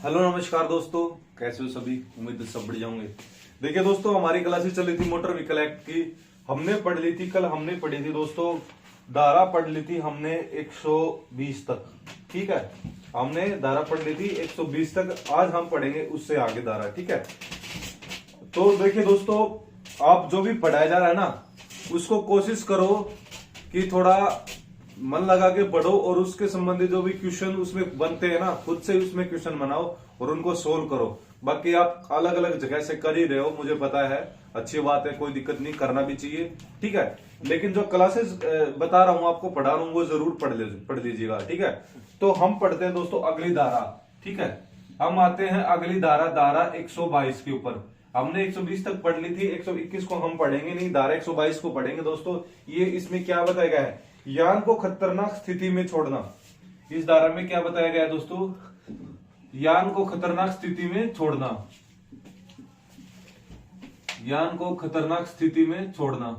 Hello नमस्कार दोस्तों, कैसे हो सभी। उम्मीद है सब बढ़िया होंगे। देखिए दोस्तों, हमारी क्लासेस चल रही थी मोटर व्हीकल एक्ट की। हमने पढ़ ली थी, कल हमने पढ़ी थी दोस्तों धारा पढ़ ली थी हमने 120 तक। ठीक है, हमने धारा पढ़ ली थी 120 तक। आज हम पढ़ेंगे उससे आगे धारा। ठीक है, तो देखिए दोस्तों, आप जो भी पढ़ाया जा रहा है ना, उसको कोशिश करो कि थोड़ा मन लगा के पढ़ो और उसके संबंधित जो भी क्वेश्चन उसमें बनते हैं ना, खुद से उसमें क्वेश्चन बनाओ और उनको सोल्व करो। बाकी आप अलग अलग जगह से कर ही रहे हो, मुझे पता है, अच्छी बात है, कोई दिक्कत नहीं, करना भी चाहिए। ठीक है, लेकिन जो क्लासेस बता रहा हूं, आपको पढ़ा रहा हूं, वो जरूर पढ़ लीजिएगा। ठीक है, तो हम पढ़ते हैं दोस्तों अगली धारा। ठीक है, हम आते हैं अगली धारा, धारा 122 के ऊपर। हमने 120 तक पढ़ ली थी, 121 को हम पढ़ेंगे नहीं, धारा 122 को पढ़ेंगे दोस्तों। ये इसमें क्या बताया गया है, यान को खतरनाक स्थिति में छोड़ना। इस धारा में क्या बताया गया है दोस्तों, यान को खतरनाक स्थिति में छोड़ना। यान को खतरनाक स्थिति में छोड़ना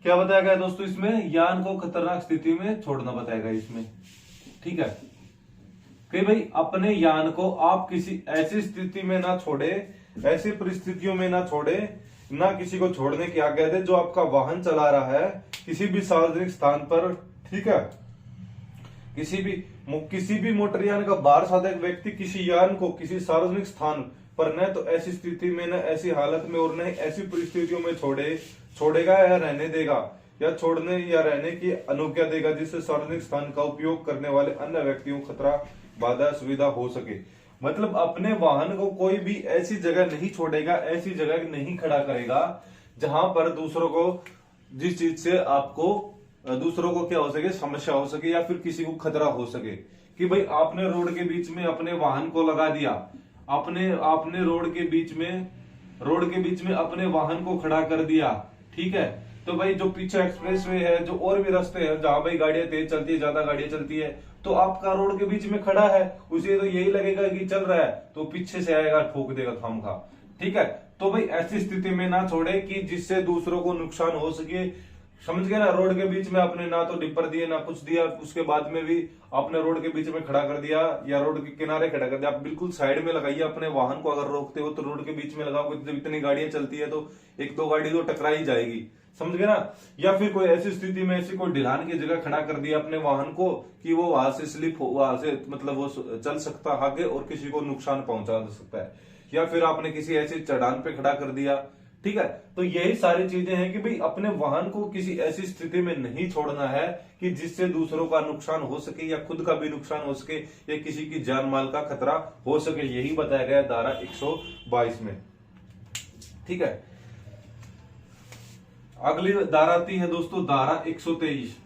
क्या बताया गया दोस्तों इसमें, यान को खतरनाक स्थिति में छोड़ना बताया गया इसमें। ठीक है, कि भाई अपने यान को आप किसी ऐसी स्थिति में ना छोड़े, ऐसी परिस्थितियों में ना छोड़े, ना किसी को छोड़ने की आज्ञा दे जो आपका वाहन चला रहा है किसी भी सार्वजनिक स्थान पर। ठीक है, किसी भी मोटरयान का भार साधक व्यक्ति किसी यान को किसी सार्वजनिक स्थान पर न तो ऐसी स्थिति में, न ऐसी हालत में और न ऐसी परिस्थितियों में छोड़ेगा या रहने देगा, या छोड़ने या रहने की अनुज्ञा देगा जिससे सार्वजनिक स्थान का उपयोग करने वाले अन्य व्यक्तियों को खतरा, बाधा, सुविधा हो सके। मतलब अपने वाहन को कोई भी ऐसी जगह नहीं छोड़ेगा, ऐसी जगह नहीं खड़ा करेगा जहां पर दूसरों को, जिस चीज से आपको, दूसरों को क्या हो सके, समस्या हो सके या फिर किसी को खतरा हो सके। कि भाई आपने रोड के बीच में अपने वाहन को लगा दिया, आपने रोड के बीच में अपने वाहन को खड़ा कर दिया। ठीक है, तो भाई जो पीछे एक्सप्रेसवे है, जो और भी रास्ते हैं जहां भाई गाड़ियां तेज चलती है, ज्यादा गाड़ियां चलती है, तो आपका रोड के बीच में खड़ा है, उसे तो यही लगेगा कि चल रहा है, तो पीछे से आएगा, ठोक देगा खामखा। ठीक है, तो भाई ऐसी स्थिति में ना छोड़े कि जिससे दूसरों को नुकसान हो सके। समझ गए ना, रोड के बीच में आपने ना तो डिपर दिए ना कुछ दिया, उसके बाद में भी आपने रोड के बीच में खड़ा कर दिया या रोड के किनारे खड़ा कर दिया। आप बिल्कुल साइड में लगाइए अपने वाहन को। अगर रोकते हो तो रोड के बीच में लगाओगे, जब इतनी गाड़ियां चलती है तो एक दो गाड़ी तो टकरा ही जाएगी। समझ गए ना। या फिर कोई ऐसी स्थिति में ऐसी कोई ढलान की जगह खड़ा कर दिया अपने वाहन को कि वो वहां से स्लिप हो, वहां से मतलब वो चल सकता आगे और किसी को नुकसान पहुंचा सकता है। या फिर आपने किसी ऐसी चढ़ान पे खड़ा कर दिया। ठीक है, तो यही सारी चीजें हैं कि भाई अपने वाहन को किसी ऐसी स्थिति में नहीं छोड़ना है कि जिससे दूसरों का नुकसान हो सके या खुद का भी नुकसान हो सके या किसी की जान माल का खतरा हो सके। यही बताया गया धारा 122 में। ठीक है, अगली धारा आती है दोस्तों धारा 123।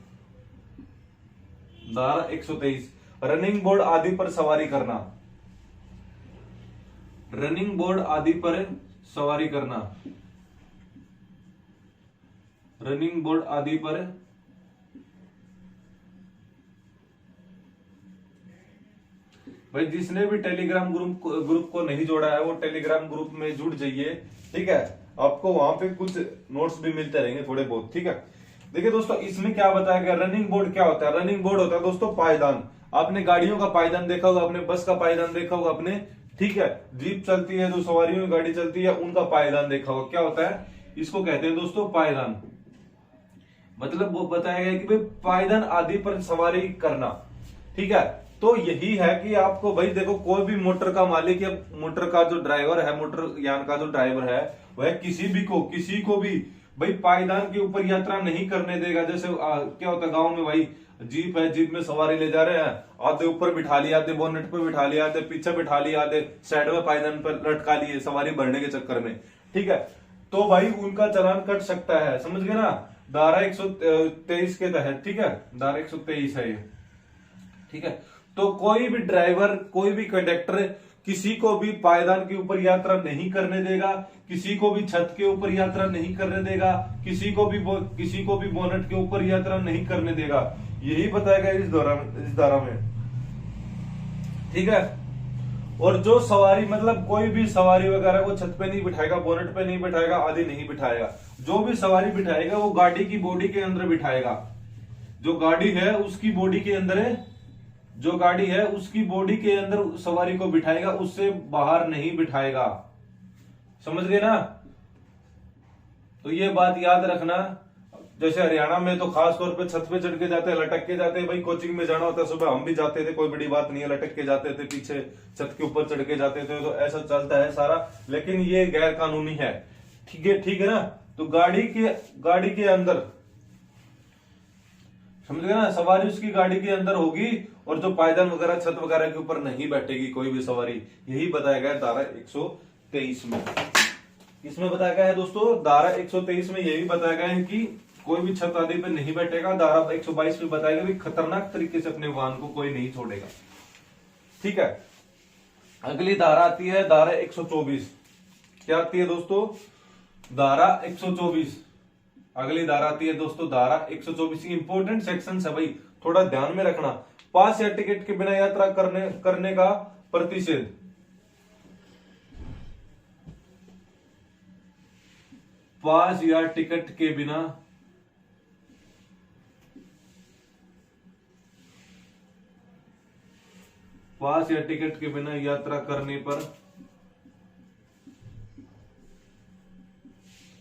धारा 123 रनिंग बोर्ड आदि पर सवारी करना। रनिंग बोर्ड आदि पर सवारी करना। रनिंग बोर्ड आदि पर भाई जिसने भी टेलीग्राम ग्रुप को नहीं जोड़ा है वो टेलीग्राम ग्रुप में जुड़ जाइए। ठीक है, आपको वहां पे कुछ नोट्स भी मिलते रहेंगे थोड़े बहुत। ठीक है, देखिए दोस्तों, इसमें क्या बताया गया, रनिंग बोर्ड क्या होता है। रनिंग बोर्ड होता है दोस्तों पायदान। आपने गाड़ियों का पायदान देखा होगा, अपने बस का पायदान देखा होगा अपने। ठीक है, जीप चलती है, जो सवारियों की गाड़ी चलती है, उनका पायदान देखा होगा। क्या होता है, इसको कहते हैं दोस्तों पायदान। मतलब वो बताया गया कि भाई पायदान आदि पर सवारी करना। ठीक है, तो यही है कि आपको भाई देखो, कोई भी मोटर का मालिक या मोटर का जो ड्राइवर है, मोटर यान का जो ड्राइवर है, वह किसी को भी भाई पायदान के ऊपर यात्रा नहीं करने देगा। जैसे क्या होता है गांव में, भाई जीप है, जीप में सवारी ले जा रहे हैं, आधे ऊपर बिठा लिया, आधे बोनेट पे बिठा लिया, आधे पीछे बिठा लिया, आधे साइड में पायदान पर लटका लिए सवारी भरने के चक्कर में। ठीक है, तो भाई उनका चालान कट सकता है। समझ गए ना, धारा 123 के तहत। ठीक है, धारा 123 है ये। ठीक है, तो कोई भी ड्राइवर, कोई भी कंडक्टर किसी को भी पायदान के ऊपर यात्रा नहीं करने देगा, किसी को भी छत के ऊपर यात्रा नहीं करने देगा, किसी को भी बोनट के ऊपर यात्रा नहीं करने देगा। यही बताया गया इस धारा में। ठीक है, और जो सवारी, मतलब कोई भी सवारी वगैरह को छत पे नहीं बिठाएगा, बोनेट पे नहीं बिठाएगा, आदि नहीं बिठाएगा। जो भी सवारी बिठाएगा वो गाड़ी की बॉडी के अंदर बिठाएगा। जो गाड़ी है उसकी बॉडी के अंदर जो गाड़ी है उसकी बॉडी के अंदर सवारी को बिठाएगा, उससे बाहर नहीं बिठाएगा। समझ गए ना? तो ये बात याद रखना। जैसे हरियाणा में तो खास तौर पे छत पे चढ़ के जाते हैं, लटक के जाते हैं। भाई कोचिंग में जाना होता है, सुबह हम भी जाते थे, कोई बड़ी बात नहीं है, लटक के जाते थे, पीछे छत के ऊपर चढ़ के जाते थे। तो ऐसा चलता है सारा, लेकिन ये गैर कानूनी है। ठीक है ना? तो गाड़ी के अंदर, समझ गए ना, सवारी उसकी गाड़ी के अंदर होगी और जो पायदान वगैरह छत वगैरह के ऊपर नहीं बैठेगी कोई भी सवारी। यही बताया गया धारा 123 में। इसमें बताया गया है दोस्तों, धारा 123 में यही बताया गया है कि कोई भी छत आदि पे नहीं बैठेगा। धारा 122 में बताया गया कि खतरनाक तरीके से अपने वाहन को कोई नहीं छोड़ेगा। ठीक है, अगली धारा आती है धारा 124। क्या आती है दोस्तों? धारा 124। अगली धारा आती है दोस्तों धारा 124। इंपोर्टेंट सेक्शन है भाई, थोड़ा ध्यान में रखना। पास या टिकट के बिना यात्रा करने का प्रतिषेध। पास या टिकट के बिना यात्रा करने पर,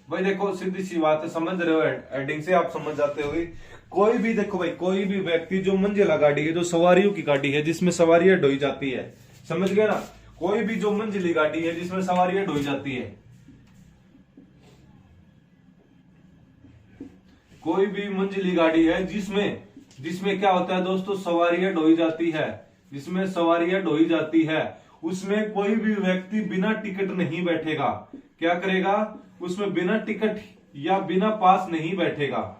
भाई देखो सीधी सी बात है, समझ रहे हो? हेडिंग से आप समझ जाते हो। कोई भी देखो भाई, कोई भी व्यक्ति जो मंजिला गाड़ी है, जो सवारियों की गाड़ी है, जिसमें सवारियां ढोई जाती है, समझ गए ना? कोई भी जो मंजिली गाड़ी है जिसमें सवारियां ढोई जाती है, कोई भी मंजिली गाड़ी है जिसमें क्या होता है दोस्तों? सवारियां ढोई जाती है। जिसमें सवारियां ढोई जाती है उसमें कोई भी व्यक्ति बिना टिकट नहीं बैठेगा। क्या करेगा? उसमें बिना टिकट या बिना पास नहीं बैठेगा।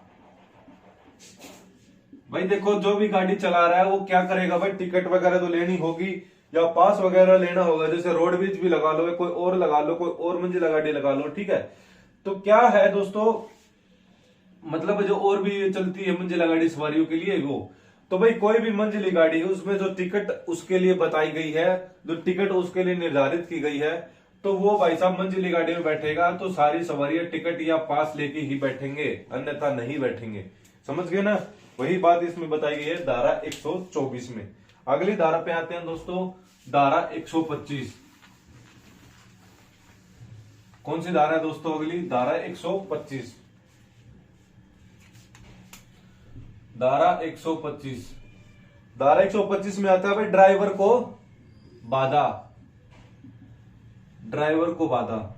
भाई देखो, जो भी गाड़ी चला रहा है वो क्या करेगा भाई? टिकट वगैरह तो लेनी होगी या पास वगैरह लेना होगा। जैसे रोडवेज भी लगा लो, कोई और लगा लो, कोई और मंजिला गाड़ी लगा लो। ठीक है, तो क्या है दोस्तों, मतलब जो और भी चलती है मंजिला गाड़ी सवारियों के लिए, वो तो भाई कोई भी मंजिली गाड़ी है उसमें जो टिकट उसके लिए बताई गई है, जो टिकट उसके लिए निर्धारित की गई है, तो वो भाई साहब मंजिली गाड़ी में बैठेगा तो सारी सवारियां टिकट या पास लेके ही बैठेंगे, अन्यथा नहीं बैठेंगे। समझ गए ना? वही बात इसमें बताई गई है धारा 124 में। अगली धारा पे आते हैं दोस्तों, धारा 125। कौन सी धारा है दोस्तों? अगली धारा 125। धारा 125। धारा 125 में आता है भाई ड्राइवर को बाधा। ड्राइवर को बाधा।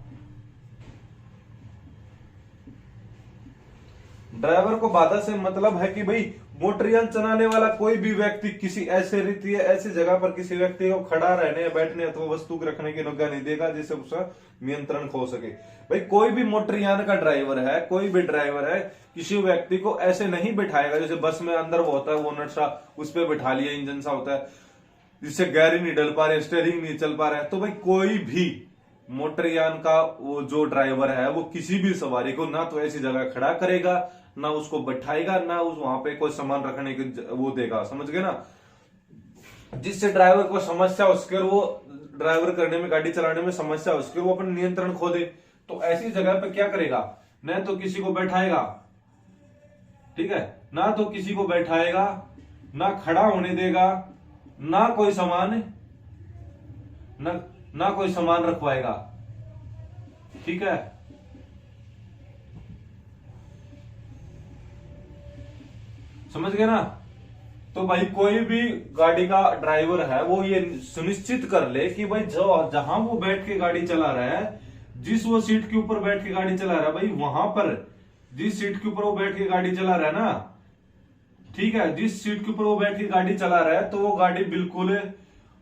ड्राइवर को बाधा से मतलब है कि भाई मोटरयान चलाने वाला कोई भी व्यक्ति किसी ऐसे रीति या ऐसी जगह पर किसी व्यक्ति को खड़ा रहने, बैठने अथवा वस्तु को रखने की अनुज्ञा नहीं देगा जिससे उसका नियंत्रण खो सके। भाई कोई भी मोटरयान का ड्राइवर है, कोई भी ड्राइवर है, किसी व्यक्ति को ऐसे नहीं बिठाएगा। जैसे बस में अंदर वो होता है, वो नट सा उस पर बिठा लिया, इंजन सा होता है जिससे गैर ही नहीं डल पा रहे, स्टीयरिंग नहीं चल पा रहा है। तो भाई कोई भी मोटरयान का वो जो ड्राइवर है वो किसी भी सवारी को ना तो ऐसी जगह खड़ा करेगा, ना उसको बैठाएगा, ना उस वहां पे कोई सामान रखने की वो देगा। समझ गए ना? जिससे ड्राइवर को समस्या उसके, वो ड्राइवर करने में, गाड़ी चलाने में समस्या उसके, वो अपना नियंत्रण खो दे, तो ऐसी जगह पे क्या करेगा? न तो किसी को बैठाएगा, ठीक है, ना तो किसी को बैठाएगा, ना खड़ा होने देगा, ना कोई सामान ना कोई सामान रखवाएगा। ठीक है, समझ गए ना? तो भाई कोई भी गाड़ी का ड्राइवर है वो ये सुनिश्चित कर ले कि भाई जो जहां वो बैठ के गाड़ी चला रहा है, जिस वो सीट के ऊपर बैठ के गाड़ी चला रहा है, भाई वहां पर जिस सीट के ऊपर वो बैठ के गाड़ी चला रहा है ना, ठीक है, जिस सीट के ऊपर वो बैठ के गाड़ी चला रहा है, तो वो गाड़ी बिल्कुल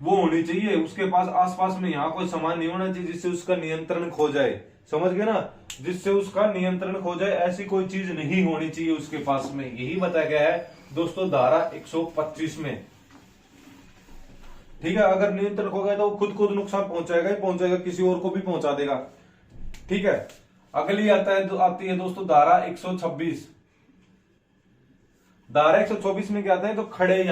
वो होनी चाहिए, उसके पास आसपास में यहाँ कोई सामान नहीं होना चाहिए जिससे उसका नियंत्रण खो जाए। समझ गए ना? जिससे उसका नियंत्रण खो जाए, ऐसी कोई चीज नहीं होनी चाहिए उसके पास में। यही बताया गया है दोस्तों धारा 125 में। ठीक है, अगर नियंत्रण खो गया तो खुद नुकसान पहुंचाएगा ही पहुंचाएगा, किसी और को भी पहुंचा देगा। ठीक है, अगली आती है दोस्तों धारा 126। धारा 124 में क्या आता है? तो खड़े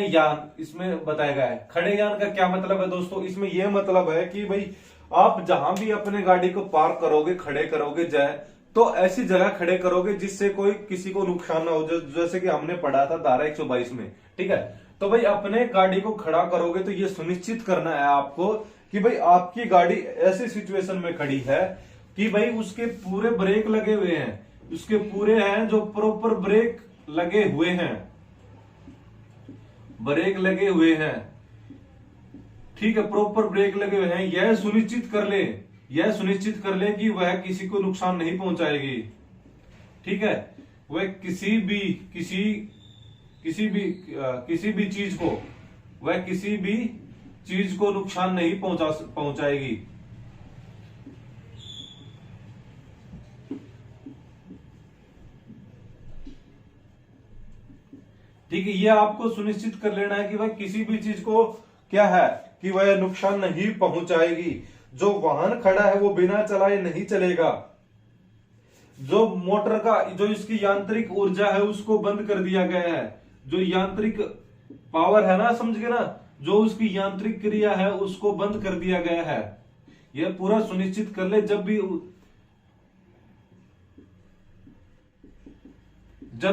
यान इसमें बताया गया है। खड़े यान का क्या मतलब है दोस्तों? इसमें यह मतलब है कि भाई आप जहां भी अपने गाड़ी को पार्क करोगे, खड़े करोगे, तो ऐसी जगह खड़े करोगे जिससे कोई किसी को नुकसान ना हो, जैसे कि हमने पढ़ा था धारा 122 में। ठीक है, तो भाई अपने गाड़ी को खड़ा करोगे तो ये सुनिश्चित करना है आपको कि भाई आपकी गाड़ी ऐसी सिचुएशन में खड़ी है कि भाई उसके पूरे ब्रेक लगे हुए हैं, उसके पूरे हैं जो प्रॉपर ब्रेक लगे हुए हैं, ब्रेक लगे हुए हैं। ठीक है, प्रॉपर ब्रेक लगे हुए हैं। यह सुनिश्चित कर ले कि वह किसी को नुकसान नहीं पहुंचाएगी। ठीक है, वह किसी भी चीज को नुकसान नहीं पहुंचाएगी। ठीक है, ये आपको सुनिश्चित कर लेना है कि वह किसी भी चीज को क्या है कि वह नुकसान नहीं पहुंचाएगी। जो वाहन खड़ा है वो बिना चलाए नहीं चलेगा। जो मोटर का जो इसकी यांत्रिक ऊर्जा है उसको बंद कर दिया गया है। जो यांत्रिक पावर है ना, समझ गए ना, जो उसकी यांत्रिक क्रिया है उसको बंद कर दिया गया है। यह पूरा सुनिश्चित कर ले जब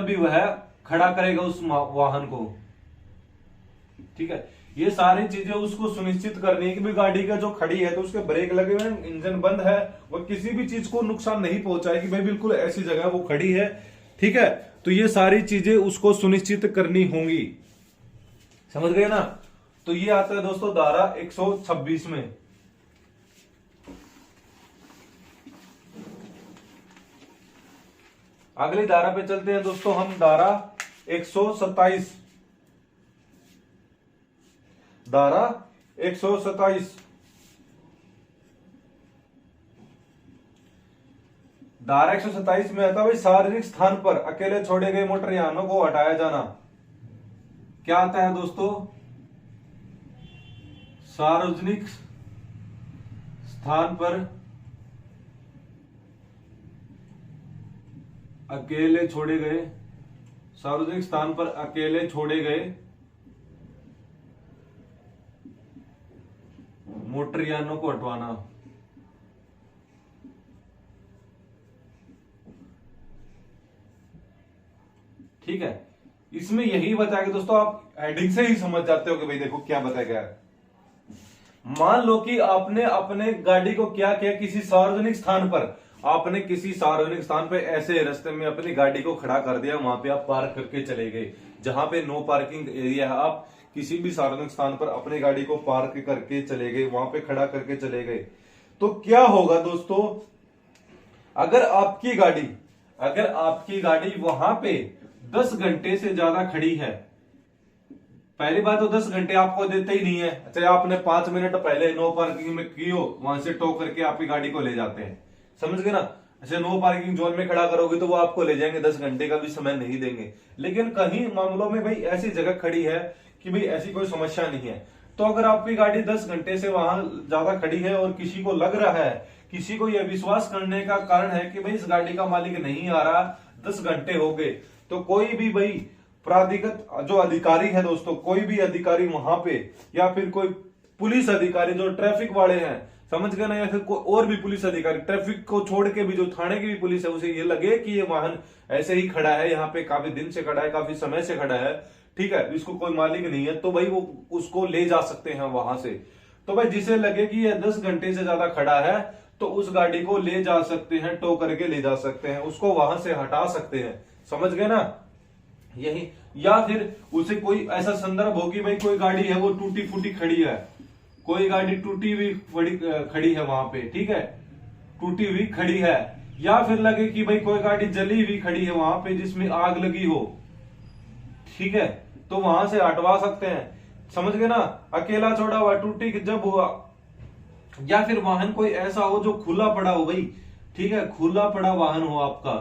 भी वह खड़ा करेगा उस वाहन को। ठीक है, ये सारी चीजें उसको सुनिश्चित करनी है कि भी गाड़ी का जो खड़ी है तो उसके ब्रेक लगे हुए हैं, इंजन बंद है, वह किसी भी चीज को नुकसान नहीं पहुंचाएगी। भाई बिल्कुल ऐसी जगह वो खड़ी है। ठीक है, तो ये सारी चीजें उसको सुनिश्चित करनी होंगी। समझ गए ना। तो ये आता है दोस्तों धारा 126 में। अगली धारा पे चलते हैं दोस्तों हम, धारा 127। धारा 127 धारा 127 में आता है भाई सार्वजनिक स्थान पर अकेले छोड़े गए मोटर यानों को हटाया जाना। क्या आता है दोस्तों? सार्वजनिक स्थान पर अकेले छोड़े गए, सार्वजनिक स्थान पर अकेले छोड़े गए मोटर यानों को हटवाना। ठीक है, इसमें यही बताया कि दोस्तों आप हेडिंग से ही समझ जाते हो कि भाई देखो क्या बताया गया है। मान लो कि आपने अपने गाड़ी को क्या किया, किसी सार्वजनिक स्थान पर, आपने किसी सार्वजनिक स्थान पे ऐसे रास्ते में अपनी गाड़ी को खड़ा कर दिया, वहां पे आप पार्क करके चले गए, जहां पे नो पार्किंग एरिया है। आप किसी भी सार्वजनिक स्थान पर अपनी गाड़ी को पार्क करके चले गए, वहां पे खड़ा करके चले गए, तो क्या होगा दोस्तों? अगर आपकी गाड़ी वहां पे 10 घंटे से ज्यादा खड़ी है, पहली बात तो 10 घंटे आपको देते ही नहीं है। अच्छा, आपने 5 मिनट पहले नो पार्किंग में की हो, वहां से टो करके आपकी गाड़ी को ले जाते हैं, समझ गए ना। अच्छा, नो पार्किंग जोन में खड़ा करोगे तो वो आपको ले जाएंगे, 10 घंटे का भी समय नहीं देंगे। लेकिन कहीं मामलों में भाई ऐसी जगह खड़ी है कि भाई ऐसी कोई समस्या नहीं है, तो अगर आपकी गाड़ी 10 घंटे से वहां ज्यादा खड़ी है और किसी को लग रहा है, किसी को यह विश्वास करने का कारण है कि भाई इस गाड़ी का मालिक नहीं आ रहा, 10 घंटे हो गए, तो कोई भी भाई प्राधिकृत जो अधिकारी है दोस्तों, कोई भी अधिकारी वहां पे, या फिर कोई पुलिस अधिकारी जो ट्रैफिक वाले हैं, समझ गए ना, या फिर कोई और भी पुलिस अधिकारी, ट्रैफिक को छोड़ के भी जो थाने की भी पुलिस है, उसे ये लगे कि ये वाहन ऐसे ही खड़ा है, यहाँ पे काफी दिन से खड़ा है, काफी समय से खड़ा है, ठीक है, इसको कोई मालिक नहीं है, तो भाई वो उसको ले जा सकते हैं वहां से। तो भाई जिसे लगे कि ये 10 घंटे से ज्यादा खड़ा है तो उस गाड़ी को ले जा सकते हैं, टो करके ले जा सकते हैं, उसको वहां से हटा सकते हैं, समझ गए ना। यही, या फिर उसे कोई ऐसा संदर्भ हो कि भाई कोई गाड़ी है वो टूटी फूटी खड़ी है, कोई गाड़ी टूटी हुई खड़ी है वहां पे, ठीक है, टूटी हुई खड़ी है, या फिर लगे कि भाई कोई गाड़ी जली हुई खड़ी है वहां पे जिसमें आग लगी हो, ठीक है, तो वहां से हटवा सकते हैं, समझ गए ना। अकेला छोड़ा हुआ, टूटी जब हुआ, या फिर वाहन कोई ऐसा हो जो खुला पड़ा हो भाई, ठीक है, खुला पड़ा वाहन हो आपका,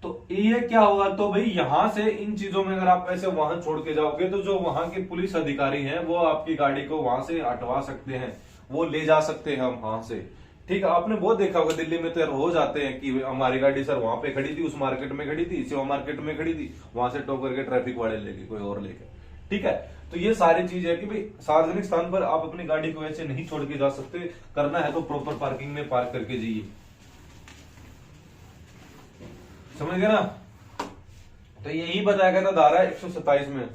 तो ये क्या होगा, तो भाई यहां से इन चीजों में अगर आप ऐसे वाहन छोड़ के जाओगे तो जो वहां के पुलिस अधिकारी हैं वो आपकी गाड़ी को वहां से हटवा सकते हैं, वो ले जा सकते हैं हम वहां से। ठीक है, आपने बहुत देखा होगा दिल्ली में तो रोज आते हैं कि हमारी गाड़ी सर वहां पे खड़ी थी, उस मार्केट में खड़ी थी, शिवा मार्केट में खड़ी थी, वहां से टो करके ट्रैफिक वाले लेके कोई और लेके। ठीक है, तो ये सारी चीज है कि भाई सार्वजनिक स्थान पर आप अपनी गाड़ी को ऐसे नहीं छोड़ के जा सकते, करना है तो प्रॉपर पार्किंग में पार्क करके जाइए। समझ गए ना। तो यही बताया गया था धारा 127 में।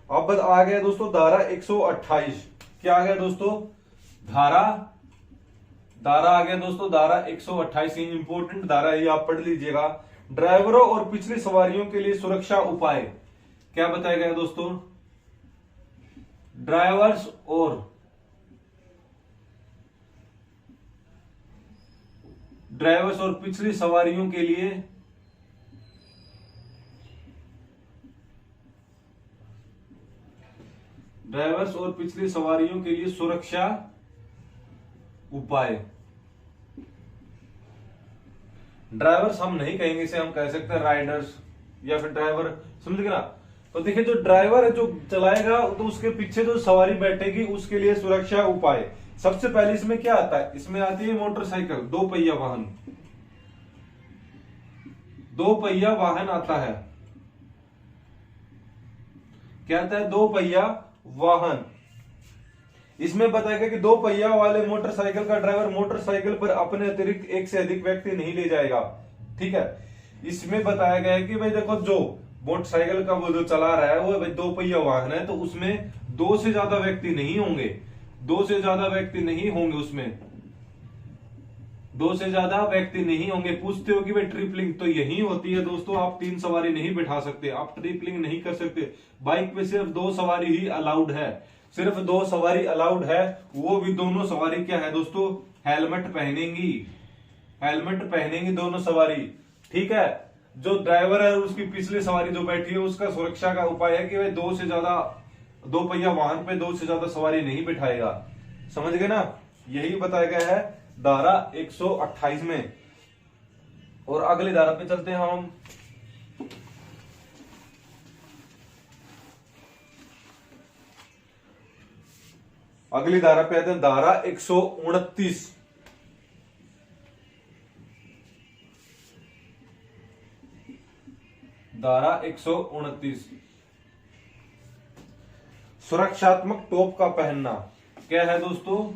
अब आ गया दोस्तों धारा 128। क्या आ गया दोस्तों? धारा आ गया दोस्तों धारा 128। इंपोर्टेंट धारा है, ये आप पढ़ लीजिएगा। ड्राइवरों और पिछली सवारियों के लिए सुरक्षा उपाय क्या बताया गया दोस्तों? ड्राइवर्स और पिछली सवारियों के लिए सुरक्षा उपाय। ड्राइवर्स हम नहीं कहेंगे, इसे हम कह सकते हैं राइडर्स या फिर ड्राइवर। समझ गए ना। तो देखिए जो ड्राइवर है जो चलाएगा तो उसके पीछे जो सवारी बैठेगी उसके लिए सुरक्षा उपाय। सबसे पहले इसमें क्या आता है? इसमें आती है मोटरसाइकिल, दो पहिया वाहन। दो पहिया वाहन आता है। क्या आता है? दो पहिया वाहन। इसमें बताया गया कि दो पहिया वाले मोटरसाइकिल का ड्राइवर मोटरसाइकिल पर अपने अतिरिक्त एक से अधिक व्यक्ति नहीं ले जाएगा। ठीक है। इसमें बताया गया है कि भाई देखो जो मोटरसाइकिल का वो जो चला रहा है वो भाई दो पहिया वाहन है, तो उसमें दो से ज्यादा व्यक्ति नहीं होंगे। उसमें दो से ज्यादा व्यक्ति नहीं होंगे। पूछते हो कि भाई ट्रिपलिंग, तो यही होती है दोस्तों, आप तीन सवारी नहीं बिठा सकते, आप ट्रिपलिंग नहीं कर सकते। बाइक पे सिर्फ दो सवारी ही अलाउड है, सिर्फ दो सवारी अलाउड है। वो भी दोनों सवारी क्या है दोस्तों? हेलमेट पहनेंगी दोनों सवारी। ठीक है। जो ड्राइवर है उसकी पिछली सवारी जो बैठी है उसका सुरक्षा का उपाय है कि भाई दो पहिया वाहन पे दो से ज्यादा सवारी नहीं बिठाएगा। समझ गए ना। यही बताया गया है धारा 128 में। और अगली धारा पे चलते हैं हम। अगली धारा पे आते हैं धारा 129। धारा 129 सुरक्षात्मक टोप का पहनना। क्या है दोस्तों?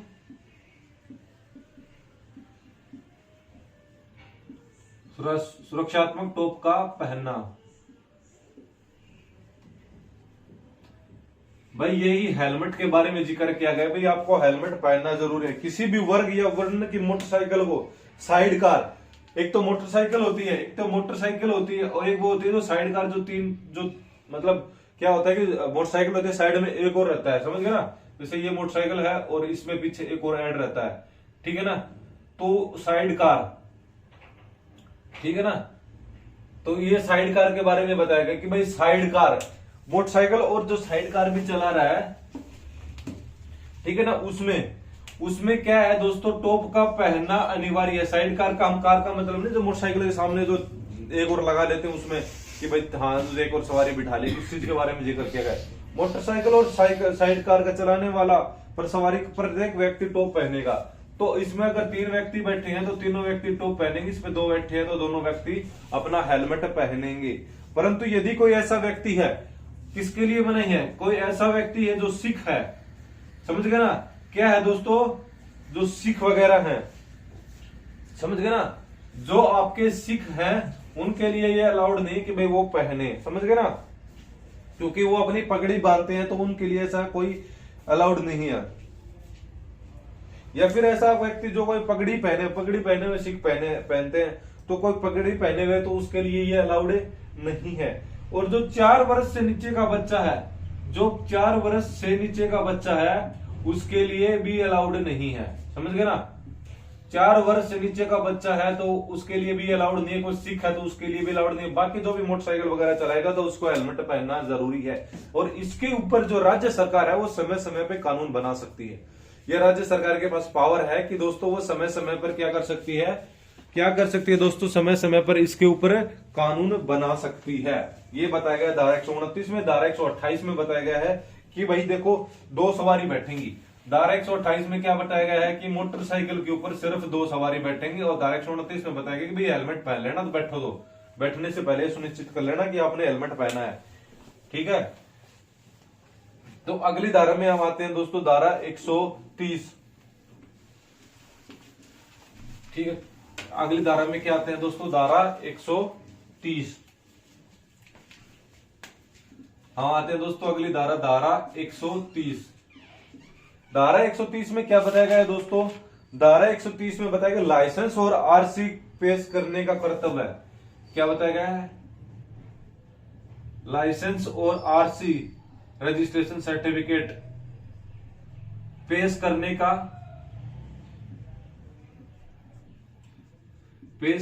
सुरक्षात्मक टोप का पहनना। भाई यही हेलमेट के बारे में जिक्र किया गया। भाई आपको हेलमेट पहनना जरूरी है। किसी भी वर्ग या वर्ण की मोटरसाइकिल को साइड कार, एक तो मोटरसाइकिल होती है और एक वो होती है जो साइड कार, जो मतलब क्या होता है कि मोटरसाइकिल होती है साइड में एक और रहता है। समझ गए ना। जैसे ये मोटरसाइकिल है और इसमें पीछे एक और ऐड रहता है। ठीक है ना। तो साइड कार, ठीक है ना। तो ये साइड कार के बारे में बताया गया कि भाई साइड कार मोटरसाइकिल और जो साइड कार भी चला रहा है, ठीक है ना, उसमें क्या है दोस्तों? टोप का पहनना अनिवार्य है। साइड कार का, हम कार का मतलब नहीं जो मोटरसाइकिल के सामने जो एक और लगा लेते हैं उसमें कि भाई हाँ एक और सवारी बिठा ली, उस चीज के बारे में जिक्र किया गया। मोटरसाइकिल और साइड कार का चलाने वाला पर सवारी प्रत्येक व्यक्ति टोप पहनेगा। तो इसमें अगर तीन व्यक्ति बैठे हैं तो तीनों व्यक्ति टोप पहनेंगे। इसमें दो बैठे हैं तो दोनों व्यक्ति अपना हेलमेट पहनेंगे। परंतु यदि कोई ऐसा व्यक्ति है, किसके लिए मनाही है? कोई ऐसा व्यक्ति है जो सिख है। समझ गए ना। क्या है दोस्तों? जो सिख वगैरह हैं, समझ गए ना, जो आपके सिख हैं उनके लिए ये अलाउड नहीं कि भाई वो पहने। समझ गए ना। क्योंकि वो अपनी पगड़ी बांधते हैं तो उनके लिए ऐसा कोई अलाउड नहीं है। या फिर ऐसा व्यक्ति जो कोई पगड़ी पहने हुए सिख पहनते हैं, तो कोई पगड़ी पहने हुए तो उसके लिए ये अलाउड नहीं है। और जो 4 वर्ष से नीचे का बच्चा है, उसके लिए भी अलाउड नहीं है। समझ गए ना। 4 वर्ष से नीचे का बच्चा है तो उसके लिए भी अलाउड नहीं है। कोई सिख है तो उसके लिए भी अलाउड नहीं है। बाकी जो भी मोटरसाइकिल वगैरह चलाएगा तो उसको हेलमेट पहनना जरूरी है। और इसके ऊपर जो राज्य सरकार है वो समय समय पे कानून बना सकती है। यह राज्य सरकार के पास पावर है कि दोस्तों वो समय समय पर क्या कर सकती है दोस्तों? समय समय पर इसके ऊपर कानून बना सकती है। ये बताया गया धारा 129 में। धारा 128 में बताया गया है कि भाई देखो दो सवारी बैठेंगी। धारा 128 में क्या बताया गया है कि मोटरसाइकिल के ऊपर सिर्फ दो सवारी बैठेंगे। और धारा 129 में बताया गया कि भाई हेलमेट पहन लेना, तो बैठो दो, बैठने से पहले सुनिश्चित कर लेना कि आपने हेलमेट पहना है। ठीक है। तो अगली धारा में हम आते हैं दोस्तों, धारा 130। ठीक है। अगली धारा में क्या आते हैं दोस्तों, धारा 130। हाँ आते हैं दोस्तों अगली धारा, धारा 130। धारा 130 में क्या बताया गया है दोस्तों, धारा 130 में बताया गया लाइसेंस और आरसी पेश करने का कर्तव्य है। क्या बताया गया है, लाइसेंस और आरसी रजिस्ट्रेशन सर्टिफिकेट पेश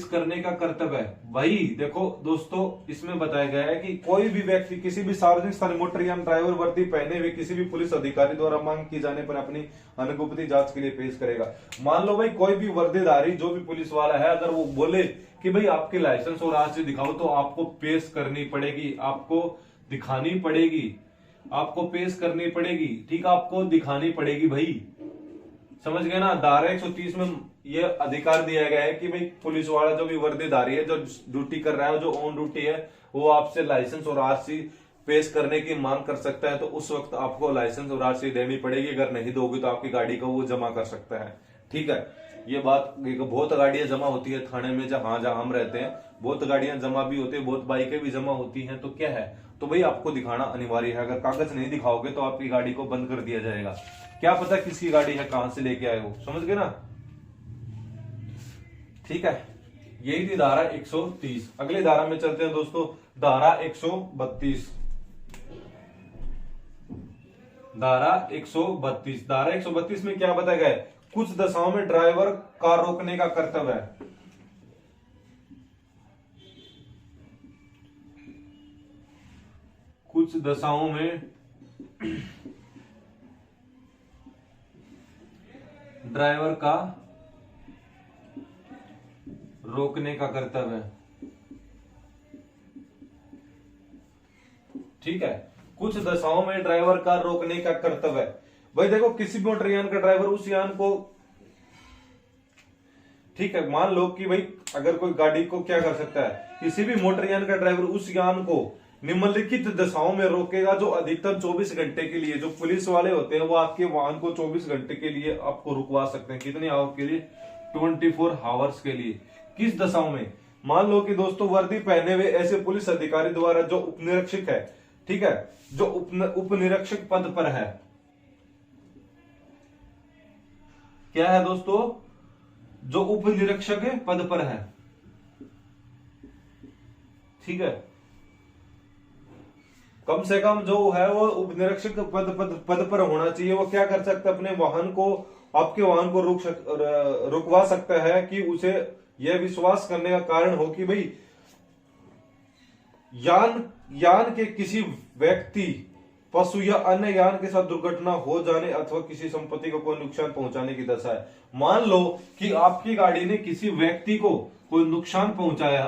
करने का कर्तव्य है। वही देखो दोस्तों, इसमें बताया गया है कि कोई भी व्यक्ति किसी भी सार्वजनिक स्थान मोटरयान ड्राइवर वर्दी पहने हुए किसी भी पुलिस अधिकारी द्वारा मांग की जाने पर अपनी अनुपस्थिति जांच के लिए पेश करेगा। मान लो भाई कोई भी वर्दीधारी जो भी पुलिस वाला है, अगर वो बोले कि भाई आपके लाइसेंस और आरसी दिखाओ, तो आपको पेश करनी पड़ेगी, आपको दिखानी पड़ेगी, आपको पेश करनी पड़ेगी, ठीक, आपको दिखानी पड़ेगी भाई, समझ गए ना। धारा 130 में ये अधिकार दिया गया है कि भाई पुलिस वाला जो भी वर्दीधारी है, जो ड्यूटी कर रहा है, जो ऑन ड्यूटी है, वो आपसे लाइसेंस और आरसी पेश करने की मांग कर सकता है। तो उस वक्त आपको लाइसेंस और आरसी देनी पड़ेगी, अगर नहीं दोगे तो आपकी गाड़ी को वो जमा कर सकता है, ठीक है। ये बात, बहुत गाड़ियां जमा होती है थाने में, जहां हम रहते हैं, बहुत गाड़ियां जमा भी होती है, बहुत बाइकें भी जमा होती हैं। तो क्या है, तो भाई आपको दिखाना अनिवार्य है। अगर कागज नहीं दिखाओगे तो आपकी गाड़ी को बंद कर दिया जाएगा। क्या पता किसकी गाड़ी है, कहां से लेके आए हो, समझ गए ना, ठीक है। यही थी धारा 130। अगली धारा में चलते हैं दोस्तों, धारा 132। धारा 132, धारा 132 में क्या बताया गया है, कुछ दशाओं में ड्राइवर कार रोकने का कर्तव्य है। कुछ दशाओं में ड्राइवर का रोकने का कर्तव्य है, ठीक है। कुछ दशाओं में ड्राइवर का रोकने का कर्तव्य है। भाई देखो, किसी भी मोटरयान का ड्राइवर उस यान को, ठीक है, मान लो कि भाई अगर कोई गाड़ी को क्या कर सकता है, किसी भी मोटरयान का ड्राइवर उस यान को निम्नलिखित दशाओं में रोकेगा, जो अधिकतम 24 घंटे के लिए, जो पुलिस वाले होते हैं वो आपके वाहन को 24 घंटे के लिए आपको रुकवा सकते हैं। कितने आवर के लिए, 24 आवर्स के लिए। किस दशाओं में, मान लो कि दोस्तों वर्दी पहने हुए ऐसे पुलिस अधिकारी द्वारा जो उपनिरीक्षक है, ठीक है, जो उपनिरीक्षक पद पर है, क्या है दोस्तों, जो उपनिरीक्षक पद पर है, ठीक है, कम से कम जो है वो उपनिरीक्षक पद पर होना चाहिए। वो क्या कर सकता है, अपने वाहन को, आपके वाहन को रुकवा सकता है कि उसे यह विश्वास करने का कारण हो कि भाई यान के किसी व्यक्ति, पशु या अन्य यान के साथ दुर्घटना हो जाने अथवा किसी संपत्ति को कोई नुकसान पहुंचाने की दशा है। मान लो कि आपकी गाड़ी ने किसी व्यक्ति को कोई नुकसान पहुंचाया,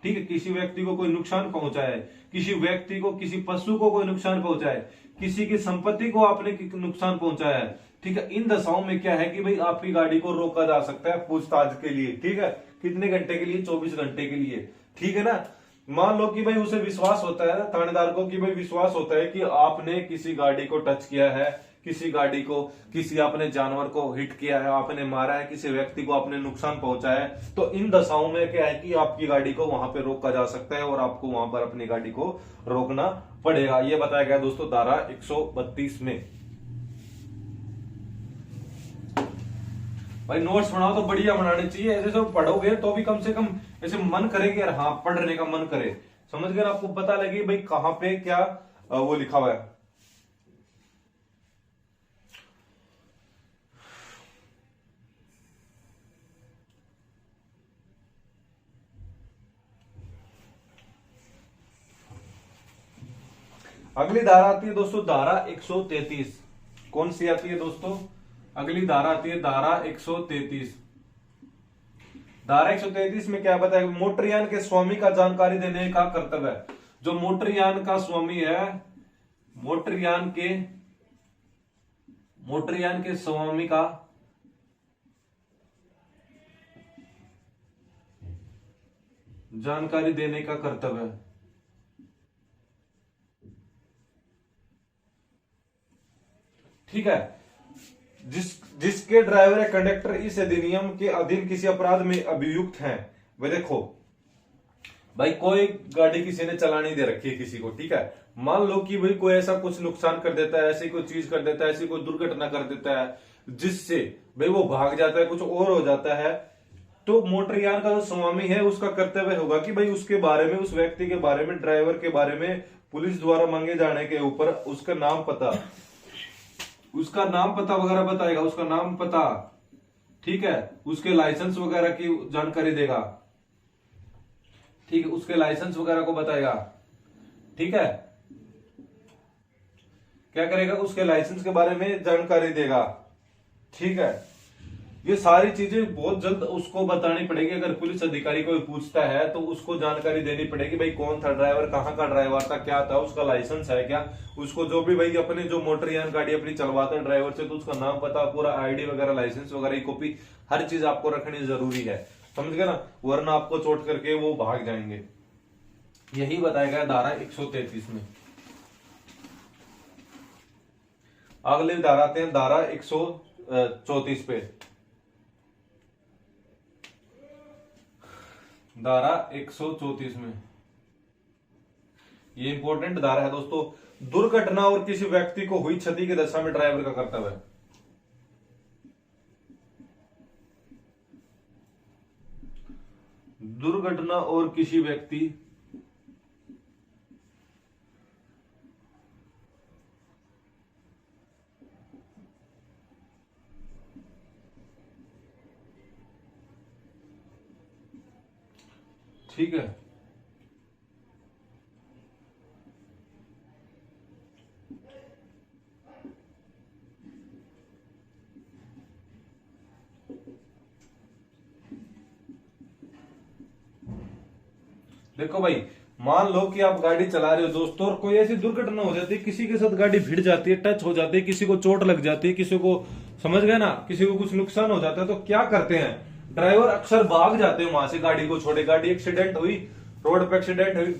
ठीक है, किसी व्यक्ति को कोई नुकसान पहुंचाया है, किसी व्यक्ति को, किसी पशु को कोई नुकसान पहुंचाया है, किसी की संपत्ति को आपने नुकसान पहुंचाया है, ठीक है। इन दशाओं में क्या है कि भाई आपकी गाड़ी को रोका जा सकता है पूछताछ के लिए, ठीक है। कितने घंटे के लिए, 24 घंटे के लिए, ठीक है ना। मान लो कि भाई उसे विश्वास होता है, थानेदार को, कि भाई विश्वास होता है कि आपने किसी गाड़ी को टच किया है, किसी गाड़ी को, किसी आपने जानवर को हिट किया है, आपने मारा है, किसी व्यक्ति को आपने नुकसान पहुंचाया है। तो इन दशाओं में क्या है कि आपकी गाड़ी को वहां पे रोका जा सकता है और आपको वहां पर अपनी गाड़ी को रोकना पड़ेगा। ये बताया गया दोस्तों धारा 132 में। भाई नोट्स बनाओ तो बढ़िया बनाने चाहिए, ऐसे सब पढ़ोगे तो भी कम से कम ऐसे मन करेगी यार, हाँ पढ़ने का मन करे, समझ गए, आपको पता लगे भाई कहां पे क्या वो लिखा हुआ है। अगली धारा आती है दोस्तों धारा 133। कौन सी आती है दोस्तों, अगली धारा आती है धारा 133। धारा 133 में क्या बताया, मोटरयान के स्वामी का जानकारी देने का कर्तव्य है। जो मोटरयान का स्वामी है, मोटरयान के स्वामी का जानकारी देने का कर्तव्य है, ठीक है। जिसके ड्राइवर या कंडक्टर इस अधिनियम के अधीन किसी अपराध में अभियुक्त हैं। वे देखो भाई, कोई गाड़ी किसी ने चलानी दे रखी है किसी को, ठीक है, मान लो कि भाई कोई ऐसा कुछ नुकसान कर देता है, ऐसी कोई चीज कर देता है, ऐसी कोई दुर्घटना कर देता है जिससे भाई वो भाग जाता है, कुछ और हो जाता है, तो मोटरयान का जो स्वामी है उसका कर्तव्य होगा कि भाई उसके बारे में, उस व्यक्ति के बारे में, ड्राइवर के बारे में पुलिस द्वारा मांगे जाने के ऊपर उसका नाम पता वगैरह बताएगा, उसका नाम पता, ठीक है, उसके लाइसेंस वगैरह की जानकारी देगा, ठीक है, उसके लाइसेंस वगैरह को बताएगा, ठीक है, क्या करेगा, उसके लाइसेंस के बारे में जानकारी देगा, ठीक है। ये सारी चीजें बहुत जल्द उसको बतानी पड़ेगी। अगर पुलिस अधिकारी कोई पूछता है तो उसको जानकारी देनी पड़ेगी, भाई कौन था ड्राइवर, कहाँ का ड्राइवर था, क्या था, उसका लाइसेंस है क्या, उसको जो भी भाई अपने जो मोटरयान गाड़ी अपनी चलवाता है ड्राइवर से, तो उसका नाम पता, पूरा आईडी वगैरह, लाइसेंस वगैरह की कॉपी, हर चीज आपको रखनी जरूरी है, समझ गए ना, वरना आपको चोट करके वो भाग जाएंगे। यही बताया गया धारा 133 में। अगले धारा आते हैं धारा 134 पे। धारा 134 में ये इंपॉर्टेंट धारा है दोस्तों। दुर्घटना और किसी व्यक्ति को हुई क्षति की दशा में ड्राइवर का कर्तव्य है। दुर्घटना और किसी व्यक्ति ठीक है, देखो भाई, मान लो कि आप गाड़ी चला रहे हो दोस्तों और कोई ऐसी दुर्घटना हो जाती है, किसी के साथ गाड़ी भिड़ जाती है, टच हो जाती है, किसी को चोट लग जाती है, किसी को, समझ गए ना, किसी को कुछ नुकसान हो जाता है, तो क्या करते हैं ड्राइवर, अक्सर भाग जाते हैं वहां से, गाड़ी को छोड़े। गाड़ी एक्सीडेंट हुई, रोड पे एक्सीडेंट हुई,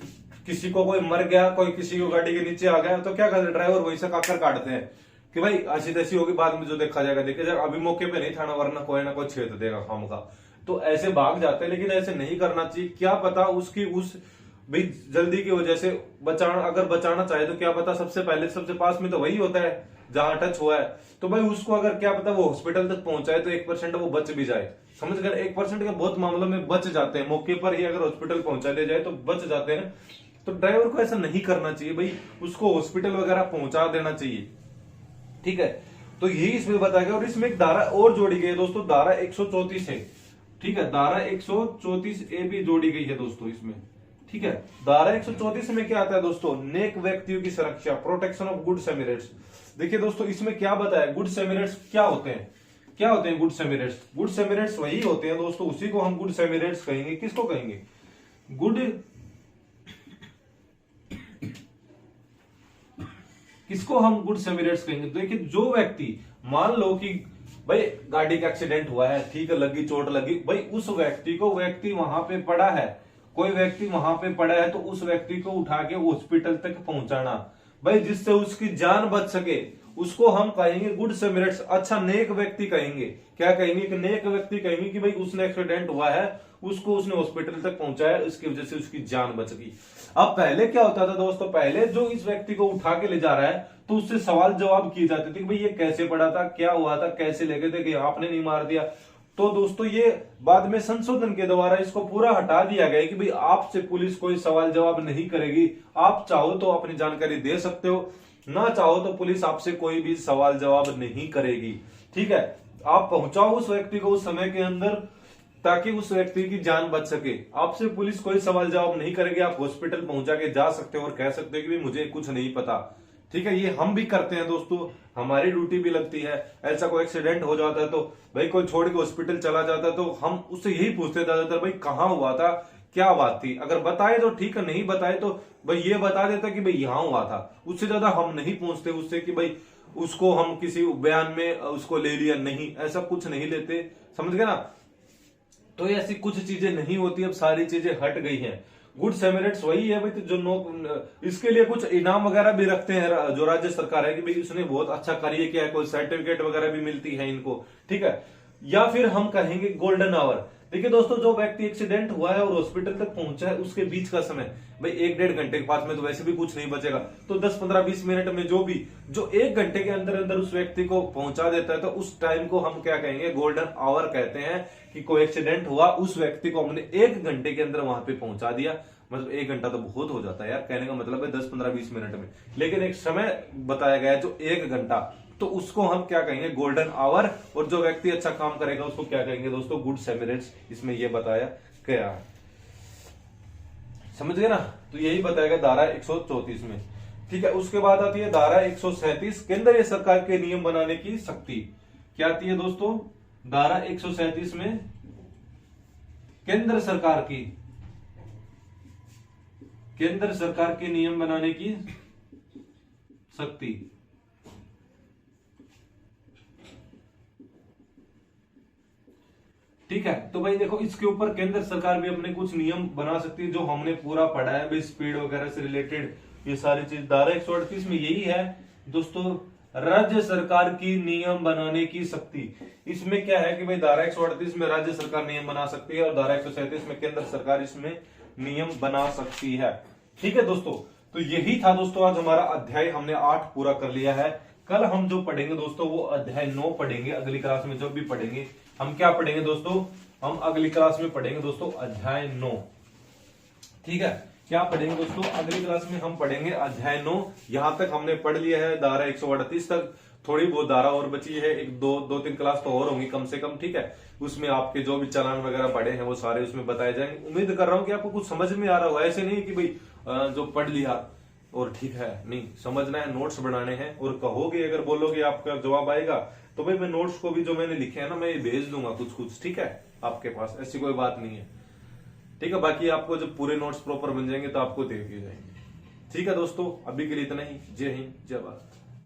किसी को कोई मर गया, कोई किसी को गाड़ी के नीचे आ गया, तो क्या करते हैं ड्राइवर वहीं से काकर काटते हैं कि भाई ऐसी तैसी होगी, बाद में जो देखा जाएगा देखा जाएगा, अभी मौके पे नहीं थाना, वरना कोई ना कोई छेद देगा खाम का। तो ऐसे भाग जाते हैं, लेकिन ऐसे नहीं करना चाहिए। क्या पता उसकी उस भाई जल्दी की वजह से बचाना, अगर बचाना चाहे तो क्या पता सबसे पहले, सबसे पास में तो वही होता है जहां टच हुआ है, तो भाई उसको अगर क्या पता वो हॉस्पिटल तक पहुंचाए तो 1% वो बच भी जाए, समझ गए। 1% के बहुत मामलों में बच जाते हैं, मौके पर ही अगर हॉस्पिटल पहुंचा दिया जाए तो बच जाते हैं। तो ड्राइवर को ऐसा नहीं करना चाहिए भाई, उसको हॉस्पिटल वगैरह पहुंचा देना चाहिए, ठीक है। तो यही इसमें बताया गया। और इसमें एक धारा और जोड़ी गई है दोस्तों, धारा 134 है, ठीक है, धारा 134A भी जोड़ी गई है दोस्तों इसमें, ठीक है। धारा 134 में क्या आता है दोस्तों, नेक व्यक्तियों की सुरक्षा, प्रोटेक्शन ऑफ गुड्स एमिरेट्स। देखिए दोस्तों इसमें क्या बताया, गुड्स एमिरेट्स क्या होते हैं, क्या होते हैं गुड्स एमिरेट्स। गुड्स एमिरेट्स वही होते हैं दोस्तों, उसी को हम गुड्स एमिरेट्स कहेंगे। किसको कहेंगे, गुड, किसको हम गुड्स एमिरेट्स कहेंगे। देखिए जो व्यक्ति, मान लो कि भाई गाड़ी का एक्सीडेंट हुआ है, ठीक है, लगी चोट लगी, भाई उस व्यक्ति को, व्यक्ति वहां पे पड़ा है, कोई व्यक्ति वहां पे पड़ा है, तो उस व्यक्ति को उठा के हॉस्पिटल तक पहुंचाना, भाई जिससे उसकी जान बच सके, उसको हम कहेंगे गुड्स एमिरेट्स। अच्छा, नेक व्यक्ति कहेंगे, क्या कहेंगे कि नेक व्यक्ति कहेंगे कि भाई उसने एक्सीडेंट हुआ है, उसको उसने हॉस्पिटल तक पहुंचाया, इसकी वजह से उसकी जान बच गई। अब पहले क्या होता था दोस्तों, पहले जो इस व्यक्ति को उठा के ले जा रहा है तो उससे सवाल जवाब किए जाते थे कि भाई ये कैसे पड़ा था, क्या हुआ था, कैसे ले गए थे, कि आपने नहीं मार दिया। तो दोस्तों ये बाद में संशोधन के द्वारा इसको पूरा हटा दिया गया कि भाई आपसे पुलिस कोई सवाल जवाब नहीं करेगी, आप चाहो तो अपनी जानकारी दे सकते हो, ना चाहो तो पुलिस आपसे कोई भी सवाल जवाब नहीं करेगी, ठीक है। आप पहुंचाओ उस व्यक्ति को उस समय के अंदर, ताकि उस व्यक्ति की जान बच सके। आपसे पुलिस कोई सवाल जवाब नहीं करेगी, आप हॉस्पिटल पहुंचा के जा सकते हो और कह सकते हो कि भाई मुझे कुछ नहीं पता, ठीक है। ये हम भी करते हैं दोस्तों, हमारी ड्यूटी भी लगती है। ऐसा कोई एक्सीडेंट हो जाता है तो भाई कोई छोड़ के हॉस्पिटल चला जाता है तो हम उससे यही पूछते ज्यादातर, भाई कहाँ हुआ था, क्या बात थी। अगर बताए तो ठीक है, नहीं बताए तो भाई ये बता देता कि भाई यहाँ हुआ था। उससे ज्यादा हम नहीं पूछते उससे कि भाई उसको हम किसी बयान में उसको ले लिया, नहीं, ऐसा कुछ नहीं लेते, समझ गए ना। तो ऐसी कुछ चीजें नहीं होती, अब सारी चीजें हट गई हैं। गुड सेमेरिट्स वही है भाई, तो जो इसके लिए कुछ इनाम वगैरह भी रखते हैं जो राज्य सरकार है कि भाई उसने बहुत अच्छा कार्य किया है, कोई सर्टिफिकेट वगैरह भी मिलती है इनको, ठीक है। या फिर हम कहेंगे गोल्डन आवर। देखिए दोस्तों, जो व्यक्ति एक्सीडेंट हुआ है और हॉस्पिटल तक पहुंचा है उसके बीच का समय, भाई 1-1.5 घंटे के पास में तो वैसे भी कुछ नहीं बचेगा, तो 10, 15, 20 मिनट में जो 1 घंटे के अंदर अंदर उस व्यक्ति को पहुंचा देता है, तो उस टाइम को हम क्या कहेंगे, गोल्डन आवर कहते हैं। कि कोई एक्सीडेंट हुआ, उस व्यक्ति को हमने 1 घंटे के अंदर वहां पे पहुंचा दिया। मतलब 1 घंटा तो बहुत हो जाता है यार, कहने का मतलब है 10, 15, 20 मिनट में, लेकिन एक समय बताया गया है जो 1 घंटा, तो उसको हम क्या कहेंगे, गोल्डन आवर। और जो व्यक्ति अच्छा काम करेगा उसको क्या कहेंगे दोस्तों, गुड सेमेरिट्स, इसमें यह बताया गया है। समझ गए ना, तो यही बताया गया धारा 134 में, ठीक है। उसके बाद आती है धारा 137, केंद्रीय सरकार के नियम बनाने की शक्ति। क्या आती है दोस्तों, धारा 137 में केंद्र सरकार के नियम बनाने की शक्ति। ठीक है, तो भाई देखो इसके ऊपर केंद्र सरकार भी अपने कुछ नियम बना सकती है, जो हमने पूरा पढ़ा है भाई, स्पीड वगैरह से रिलेटेड ये सारी चीज। धारा 138 में यही है दोस्तों, राज्य सरकार की नियम बनाने की शक्ति। इसमें क्या है कि भाई धारा 138 में राज्य सरकार नियम बना सकती है और धारा 137 में केंद्र सरकार इसमें नियम बना सकती है। ठीक है दोस्तों, तो यही था दोस्तों आज हमारा अध्याय, हमने 8 पूरा कर लिया है। कल हम जो पढ़ेंगे दोस्तों वो अध्याय 9 पढ़ेंगे। अगली क्लास में जब भी पढ़ेंगे हम क्या पढ़ेंगे दोस्तों, हम अगली क्लास में पढ़ेंगे दोस्तों अध्याय 9। ठीक है, क्या पढ़ेंगे दोस्तों, अगली क्लास में हम पढ़ेंगे अध्याय 9। यहां तक हमने पढ़ लिया है धारा 138 तक, थोड़ी बहुत धारा और बची है, 1-2-3 क्लास तो और होंगी कम से कम। ठीक है, उसमें आपके जो भी चालान वगैरह पढ़े हैं वो सारे उसमें बताए जाएंगे। उम्मीद कर रहा हूं कि आपको कुछ समझ में आ रहा होगा। ऐसे नहीं कि भाई जो पढ़ लिया और ठीक है, नहीं, समझना है, नोट्स बनाने हैं। और कहोगे, अगर बोलोगे आपका जवाब आएगा तो भाई मैं नोट्स को भी जो मैंने लिखे हैं ना, मैं ये भेज दूंगा कुछ। ठीक है, आपके पास ऐसी कोई बात नहीं है। ठीक है, बाकी आपको जब पूरे नोट्स प्रॉपर बन जाएंगे तो आपको दे दिए जाएंगे। ठीक है दोस्तों, अभी के लिए इतना ही। जय हिंद, जय भारत।